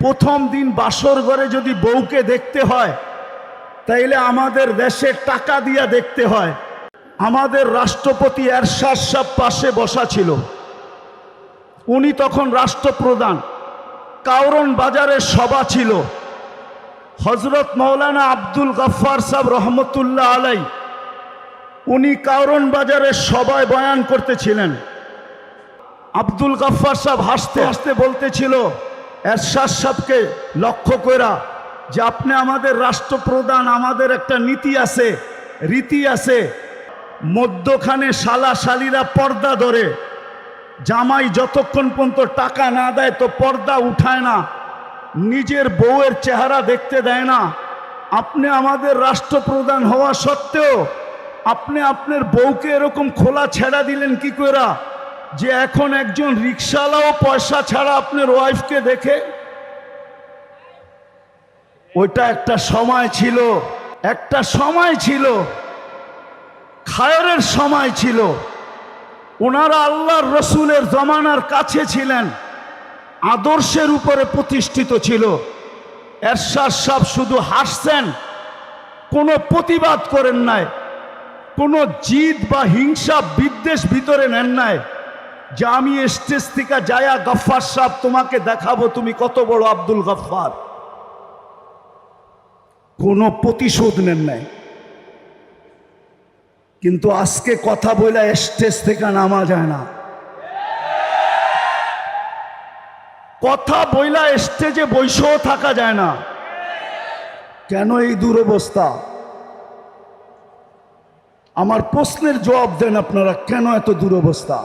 প্রথম দিন বাসর ঘরে যদি বউকে দেখতে হয় তাইলে আমাদের দেশে টাকা দিয়া দেখতে হয়। আমাদের রাষ্ট্রপতি এরশাদ সাহেব পাশে বসা ছিল, উনি তখন রাষ্ট্রপ্রধান। কাউরন বাজারের সভা ছিল, হজরত মৌলানা আব্দুল গফফার সাহেব রহমতুল্লাহ আলাই উনি কাউরন বাজারের সভায় বয়ান করতেছিলেন। আব্দুল গফফার সাহেব হাসতে হাসতে বলতেছিল এরশাদ সাহেবকে লক্ষ্য কইরা যে আপনি আমাদের রাষ্ট্রপ্রধান, আমাদের একটা নীতি আছে, রীতি আছে, মধ্যখানে শালা শালিরা পর্দা ধরে, জামাই যতক্ষণ পর্যন্ত টাকা না দেয় তো পর্দা উঠায় না, নিজের বউয়ের চেহারা দেখতে দেয় না। আপনি আমাদের রাষ্ট্রপ্রধান হওয়া সত্ত্বেও আপনি আপনার বউকে এরকম খোলা ছেড়া দিলেন কি কইরা যে এখন একজন রিকশাওয়ালাও পয়সা ছাড়া আপনার ওয়াইফকে দেখে? ওইটা একটা সময় ছিল, একটা সময় ছিল, খায়রের সময় ছিল। ওনারা আল্লাহর রসুলের জমানার কাছে ছিলেন, আদর্শের উপরে প্রতিষ্ঠিত ছিল। এরশাদ সাহেব শুধু হাসছেন, কোনো প্রতিবাদ করেন নাই, কোনো জিদ বা হিংসা বিদ্বেষ ভিতরে নেন নাই যে আমি স্টেজ থেকে যায়া গফফার সাহেব তোমাকে দেখাবো তুমি কত বড় আব্দুল গফফার। কোনো প্রতিশোধ নেন নাই। কিন্তু আজকে কথা বলে স্টেজ থেকে নামা যায় না, কথা বইলা স্টেজে বসেও থাকা যায় না। কেন এই দুরবস্থা? আমার প্রশ্নের জবাব দেন আপনারা, কেন এত দুরবস্থা?